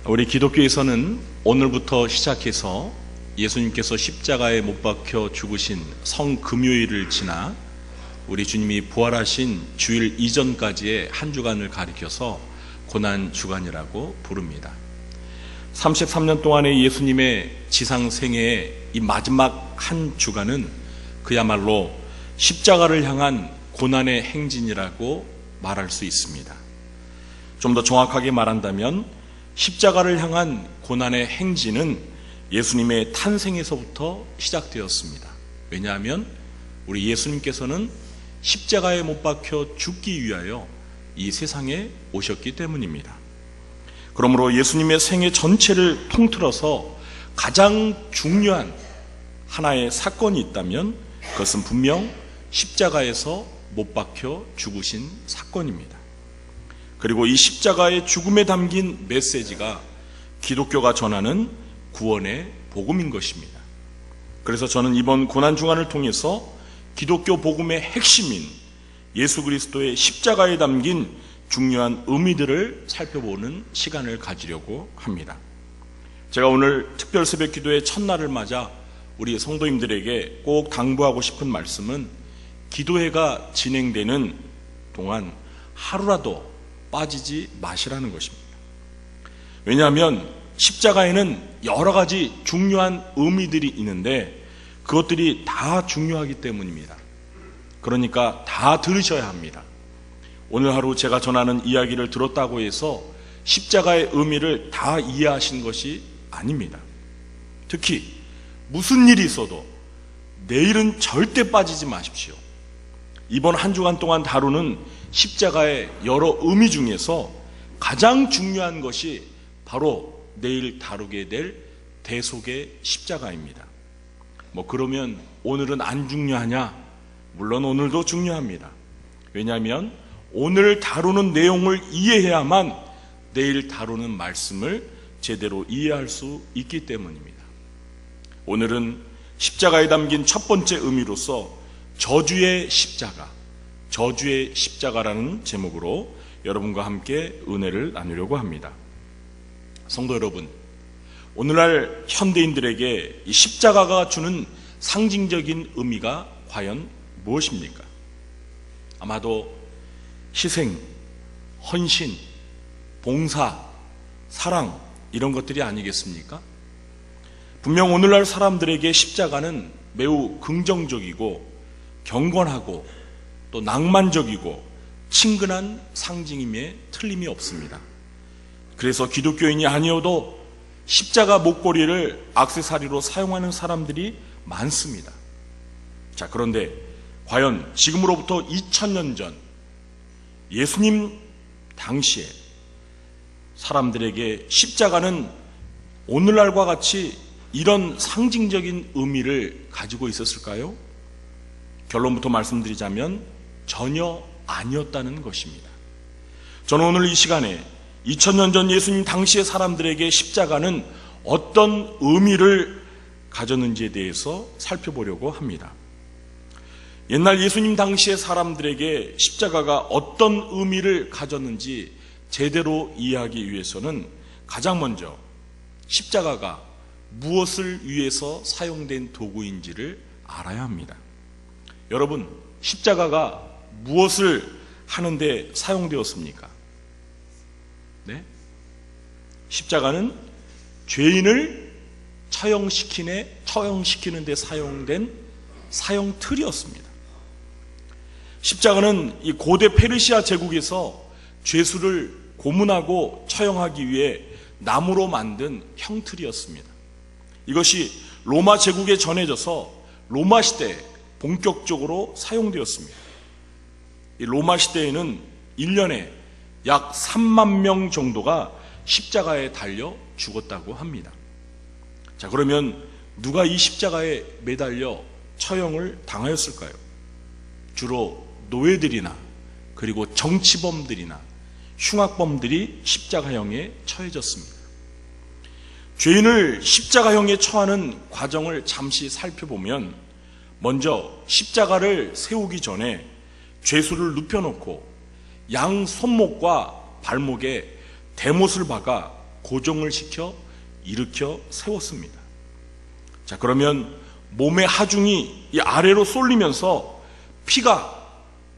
우리 기독교에서는 오늘부터 시작해서 예수님께서 십자가에 못 박혀 죽으신 성금요일을 지나 우리 주님이 부활하신 주일 이전까지의 한 주간을 가리켜서 고난주간이라고 부릅니다. 33년 동안의 예수님의 지상생애의 이 마지막 한 주간은 그야말로 십자가를 향한 고난의 행진이라고 말할 수 있습니다. 좀 더 정확하게 말한다면 십자가를 향한 고난의 행진은 예수님의 탄생에서부터 시작되었습니다. 왜냐하면 우리 예수님께서는 십자가에 못 박혀 죽기 위하여 이 세상에 오셨기 때문입니다. 그러므로 예수님의 생애 전체를 통틀어서 가장 중요한 하나의 사건이 있다면 그것은 분명 십자가에서 못 박혀 죽으신 사건입니다. 그리고 이 십자가의 죽음에 담긴 메시지가 기독교가 전하는 구원의 복음인 것입니다. 그래서 저는 이번 고난주간을 통해서 기독교 복음의 핵심인 예수 그리스도의 십자가에 담긴 중요한 의미들을 살펴보는 시간을 가지려고 합니다. 제가 오늘 특별 새벽 기도의 첫날을 맞아 우리 성도님들에게 꼭 당부하고 싶은 말씀은 기도회가 진행되는 동안 하루라도 빠지지 마시라는 것입니다. 왜냐하면 십자가에는 여러 가지 중요한 의미들이 있는데 그것들이 다 중요하기 때문입니다. 그러니까 다 들으셔야 합니다. 오늘 하루 제가 전하는 이야기를 들었다고 해서 십자가의 의미를 다 이해하신 것이 아닙니다. 특히 무슨 일이 있어도 내일은 절대 빠지지 마십시오. 이번 한 주간 동안 다루는 십자가의 여러 의미 중에서 가장 중요한 것이 바로 내일 다루게 될 대속의 십자가입니다. 그러면 오늘은 안 중요하냐? 물론 오늘도 중요합니다. 왜냐하면 오늘 다루는 내용을 이해해야만 내일 다루는 말씀을 제대로 이해할 수 있기 때문입니다. 오늘은 십자가에 담긴 첫 번째 의미로서 저주의 십자가라는 제목으로 여러분과 함께 은혜를 나누려고 합니다. 성도 여러분, 오늘날 현대인들에게 이 십자가가 주는 상징적인 의미가 과연 무엇입니까? 아마도 희생, 헌신, 봉사, 사랑 이런 것들이 아니겠습니까? 분명 오늘날 사람들에게 십자가는 매우 긍정적이고 경건하고 또 낭만적이고 친근한 상징임에 틀림이 없습니다. 그래서 기독교인이 아니어도 십자가 목걸이를 액세서리로 사용하는 사람들이 많습니다. 자, 그런데 과연 지금으로부터 2000년 전 예수님 당시에 사람들에게 십자가는 오늘날과 같이 이런 상징적인 의미를 가지고 있었을까요? 결론부터 말씀드리자면 전혀 아니었다는 것입니다. 저는 오늘 이 시간에 2000년 전 예수님 당시의 사람들에게 십자가는 어떤 의미를 가졌는지에 대해서 살펴보려고 합니다. 옛날 예수님 당시의 사람들에게 십자가가 어떤 의미를 가졌는지 제대로 이해하기 위해서는 가장 먼저 십자가가 무엇을 위해서 사용된 도구인지를 알아야 합니다. 여러분, 십자가가 무엇을 하는데 사용되었습니까? 네? 십자가는 죄인을 처형시키는 데 사용된 사형틀이었습니다. 십자가는 이 고대 페르시아 제국에서 죄수를 고문하고 처형하기 위해 나무로 만든 형틀이었습니다. 이것이 로마 제국에 전해져서 로마 시대에 본격적으로 사용되었습니다. 이 로마 시대에는 1년에 약 3만 명 정도가 십자가에 달려 죽었다고 합니다. 자, 그러면 누가 이 십자가에 매달려 처형을 당하였을까요? 주로 노예들이나 그리고 정치범들이나 흉악범들이 십자가형에 처해졌습니다. 죄인을 십자가형에 처하는 과정을 잠시 살펴보면 먼저 십자가를 세우기 전에 죄수를 눕혀놓고 양 손목과 발목에 대못을 박아 고정을 시켜 일으켜 세웠습니다. 자, 그러면 몸의 하중이 이 아래로 쏠리면서 피가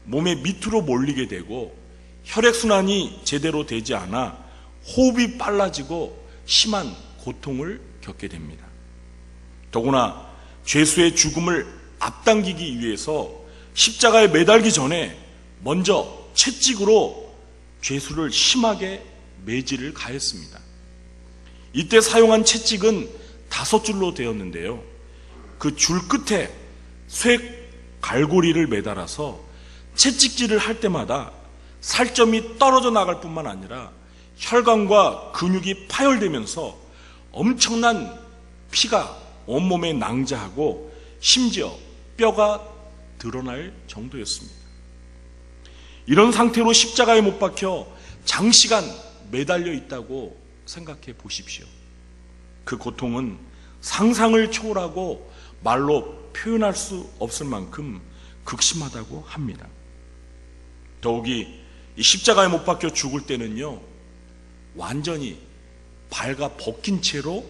몸의 밑으로 몰리게 되고 혈액순환이 제대로 되지 않아 호흡이 빨라지고 심한 고통을 겪게 됩니다. 더구나 죄수의 죽음을 앞당기기 위해서 십자가에 매달기 전에 먼저 채찍으로 죄수를 심하게 매질을 가했습니다. 이때 사용한 채찍은 5줄로 되었는데요. 그 줄 끝에 쇠 갈고리를 매달아서 채찍질을 할 때마다 살점이 떨어져 나갈 뿐만 아니라 혈관과 근육이 파열되면서 엄청난 피가 온몸에 낭자하고 심지어 뼈가 드러날 정도였습니다. 이런 상태로 십자가에 못 박혀 장시간 매달려 있다고 생각해 보십시오. 그 고통은 상상을 초월하고 말로 표현할 수 없을 만큼 극심하다고 합니다. 더욱이 이 십자가에 못 박혀 죽을 때는요, 완전히 발가 벗긴 채로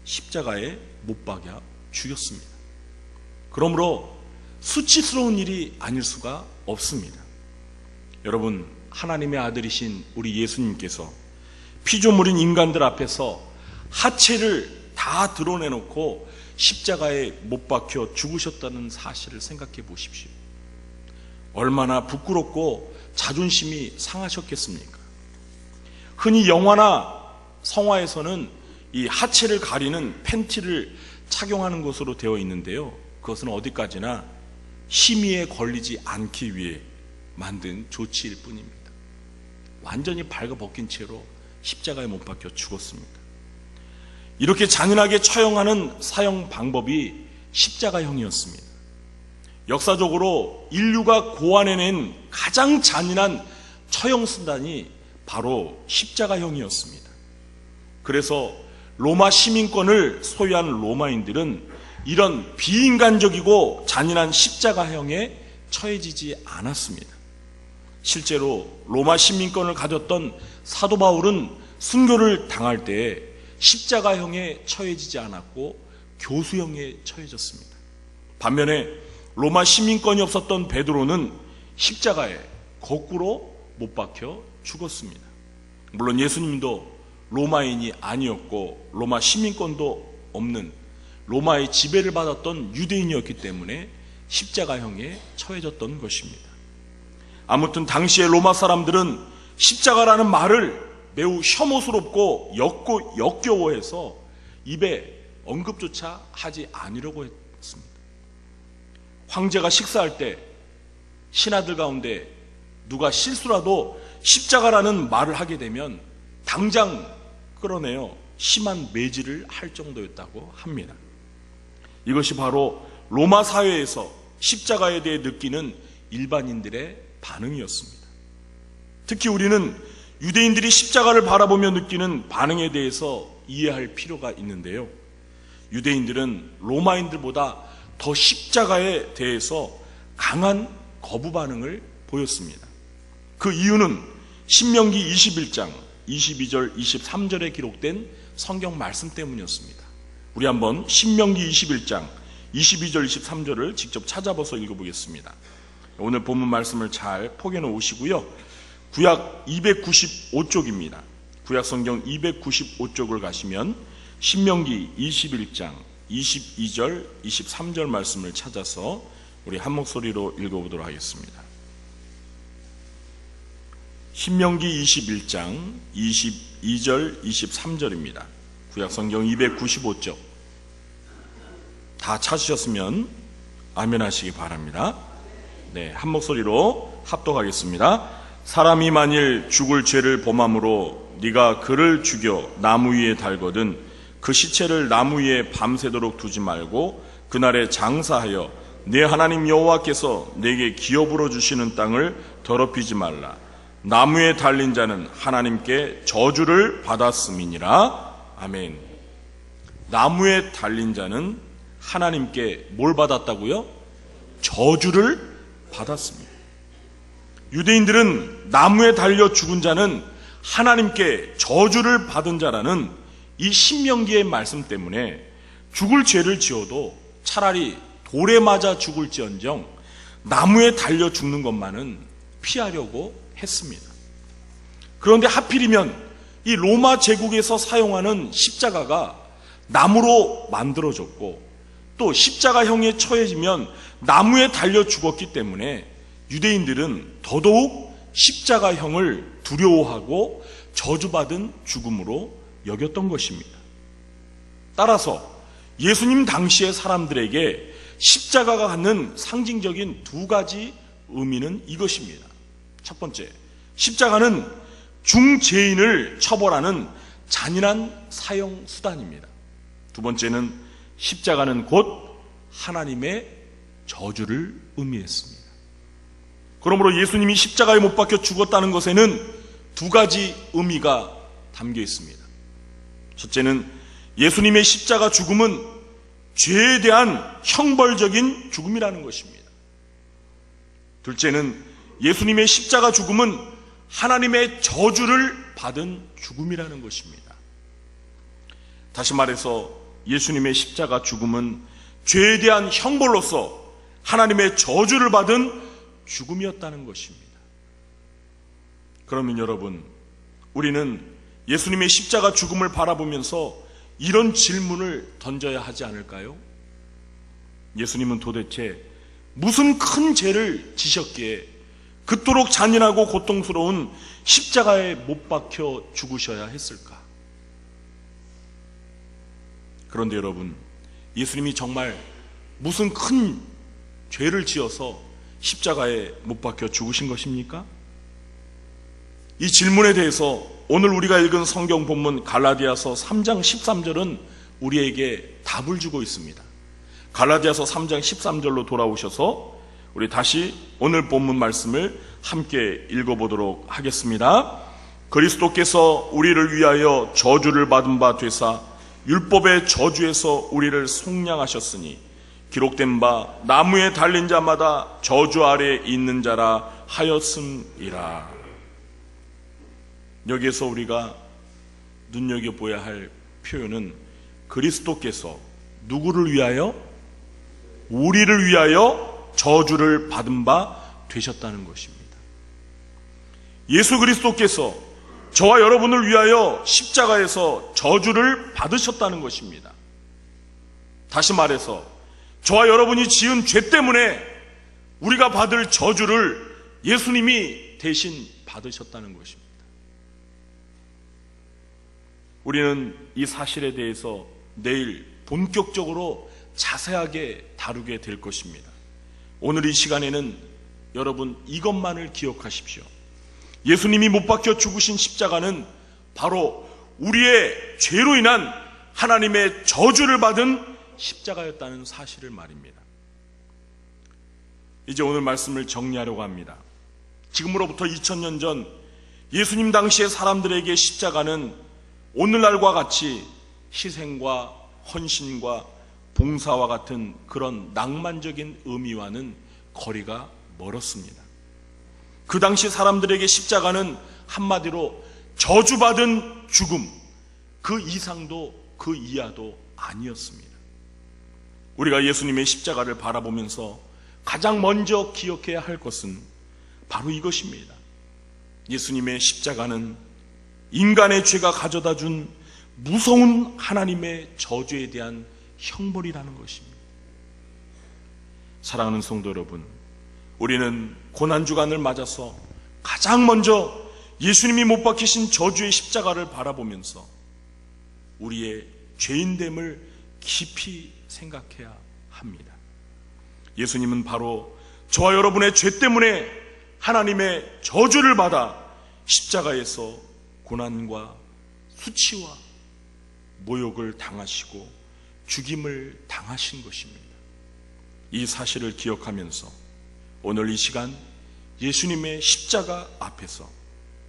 십자가에 못 박여 죽였습니다. 그러므로 수치스러운 일이 아닐 수가 없습니다. 여러분, 하나님의 아들이신 우리 예수님께서 피조물인 인간들 앞에서 하체를 다 드러내놓고 십자가에 못 박혀 죽으셨다는 사실을 생각해 보십시오. 얼마나 부끄럽고 자존심이 상하셨겠습니까? 흔히 영화나 성화에서는 이 하체를 가리는 팬티를 착용하는 것으로 되어 있는데요. 그것은 어디까지나 심의에 걸리지 않기 위해 만든 조치일 뿐입니다. 완전히 발가벗긴 채로 십자가에 못 박혀 죽었습니다. 이렇게 잔인하게 처형하는 사형 방법이 십자가형이었습니다. 역사적으로 인류가 고안해낸 가장 잔인한 처형 수단이 바로 십자가형이었습니다. 그래서 로마 시민권을 소유한 로마인들은 이런 비인간적이고 잔인한 십자가형에 처해지지 않았습니다. 실제로 로마 시민권을 가졌던 사도 바울은 순교를 당할 때 십자가형에 처해지지 않았고 교수형에 처해졌습니다. 반면에 로마 시민권이 없었던 베드로는 십자가에 거꾸로 못 박혀 죽었습니다. 물론 예수님도 로마인이 아니었고 로마 시민권도 없는 로마의 지배를 받았던 유대인이었기 때문에 십자가형에 처해졌던 것입니다. 아무튼 당시의 로마 사람들은 십자가라는 말을 매우 혐오스럽고 역겨워해서 입에 언급조차 하지 않으려고 했습니다. 황제가 식사할 때 신하들 가운데 누가 실수라도 십자가라는 말을 하게 되면 당장 끌어내어 심한 매질을 할 정도였다고 합니다. 이것이 바로 로마 사회에서 십자가에 대해 느끼는 일반인들의 반응이었습니다. 특히 우리는 유대인들이 십자가를 바라보며 느끼는 반응에 대해서 이해할 필요가 있는데요. 유대인들은 로마인들보다 더 십자가에 대해서 강한 거부 반응을 보였습니다. 그 이유는 신명기 21장 22절 23절에 기록된 성경 말씀 때문이었습니다. 우리 한번 신명기 21장 22절 23절을 직접 찾아봐서 읽어보겠습니다. 오늘 본문 말씀을 잘 포개해 놓으시고요. 구약 295쪽입니다. 구약 성경 295쪽을 가시면 신명기 21장 22절 23절 말씀을 찾아서 우리 한 목소리로 읽어보도록 하겠습니다. 신명기 21장 22절 23절입니다. 구약 성경 295쪽 다 찾으셨으면 아멘 하시기 바랍니다. 네, 한 목소리로 합독하겠습니다. 사람이 만일 죽을 죄를 범함으로 네가 그를 죽여 나무 위에 달거든 그 시체를 나무 위에 밤새도록 두지 말고 그날에 장사하여 네 하나님 여호와께서 내게 기업으로 주시는 땅을 더럽히지 말라. 나무에 달린 자는 하나님께 저주를 받았음이니라. 아멘. 나무에 달린 자는 하나님께 뭘 받았다고요? 저주를 받았습니다. 유대인들은 나무에 달려 죽은 자는 하나님께 저주를 받은 자라는 이 신명기의 말씀 때문에 죽을 죄를 지어도 차라리 돌에 맞아 죽을지언정 나무에 달려 죽는 것만은 피하려고 했습니다. 그런데 하필이면 이 로마 제국에서 사용하는 십자가가 나무로 만들어졌고 또 십자가형에 처해지면 나무에 달려 죽었기 때문에 유대인들은 더더욱 십자가형을 두려워하고 저주받은 죽음으로 여겼던 것입니다. 따라서 예수님 당시의 사람들에게 십자가가 갖는 상징적인 두 가지 의미는 이것입니다. 첫 번째, 십자가는 중죄인을 처벌하는 잔인한 사형 수단입니다. 두 번째는 십자가는 곧 하나님의 저주를 의미했습니다. 그러므로 예수님이 십자가에 못 박혀 죽었다는 것에는 두 가지 의미가 담겨 있습니다. 첫째는 예수님의 십자가 죽음은 죄에 대한 형벌적인 죽음이라는 것입니다. 둘째는 예수님의 십자가 죽음은 하나님의 저주를 받은 죽음이라는 것입니다. 다시 말해서 예수님의 십자가 죽음은 죄에 대한 형벌로서 하나님의 저주를 받은 죽음이었다는 것입니다. 그러면 여러분, 우리는 예수님의 십자가 죽음을 바라보면서 이런 질문을 던져야 하지 않을까요? 예수님은 도대체 무슨 큰 죄를 지셨기에 그토록 잔인하고 고통스러운 십자가에 못 박혀 죽으셔야 했을까? 그런데 여러분, 예수님이 정말 무슨 큰 죄를 지어서 십자가에 못 박혀 죽으신 것입니까? 이 질문에 대해서 오늘 우리가 읽은 성경 본문 갈라디아서 3장 13절은 우리에게 답을 주고 있습니다. 갈라디아서 3장 13절로 돌아오셔서 우리 다시 오늘 본문 말씀을 함께 읽어보도록 하겠습니다. 그리스도께서 우리를 위하여 저주를 받은 바 되사 율법의 저주에서 우리를 속량하셨으니 기록된 바 나무에 달린 자마다 저주 아래 있는 자라 하였음이라. 여기에서 우리가 눈여겨보아야 할 표현은 그리스도께서 누구를 위하여? 우리를 위하여 저주를 받은 바 되셨다는 것입니다. 예수 그리스도께서 저와 여러분을 위하여 십자가에서 저주를 받으셨다는 것입니다. 다시 말해서 저와 여러분이 지은 죄 때문에 우리가 받을 저주를 예수님이 대신 받으셨다는 것입니다. 우리는 이 사실에 대해서 내일 본격적으로 자세하게 다루게 될 것입니다. 오늘 이 시간에는 여러분 이것만을 기억하십시오. 예수님이 못 박혀 죽으신 십자가는 바로 우리의 죄로 인한 하나님의 저주를 받은 십자가였다는 사실을 말입니다. 이제 오늘 말씀을 정리하려고 합니다. 지금으로부터 2000년 전 예수님 당시의 사람들에게 십자가는 오늘날과 같이 희생과 헌신과 봉사와 같은 그런 낭만적인 의미와는 거리가 멀었습니다. 그 당시 사람들에게 십자가는 한마디로 저주받은 죽음, 그 이상도 그 이하도 아니었습니다. 우리가 예수님의 십자가를 바라보면서 가장 먼저 기억해야 할 것은 바로 이것입니다. 예수님의 십자가는 인간의 죄가 가져다 준 무서운 하나님의 저주에 대한 형벌이라는 것입니다. 사랑하는 성도 여러분, 우리는 고난주간을 맞아서 가장 먼저 예수님이 못 박히신 저주의 십자가를 바라보면서 우리의 죄인됨을 깊이 생각해야 합니다. 예수님은 바로 저와 여러분의 죄 때문에 하나님의 저주를 받아 십자가에서 고난과 수치와 모욕을 당하시고 죽임을 당하신 것입니다. 이 사실을 기억하면서 오늘 이 시간 예수님의 십자가 앞에서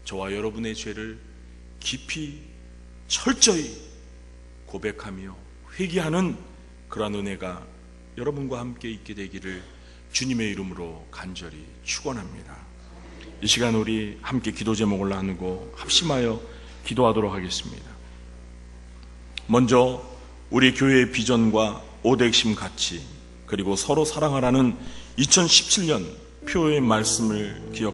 저와 여러분의 죄를 깊이 철저히 고백하며 회개하는 그러한 은혜가 여러분과 함께 있게 되기를 주님의 이름으로 간절히 축원합니다. 이 시간 우리 함께 기도 제목을 나누고 합심하여 기도하도록 하겠습니다. 먼저 우리 교회의 비전과 5대 핵심 가치, 그리고 서로 사랑하라는 2017년 표의 말씀을 기억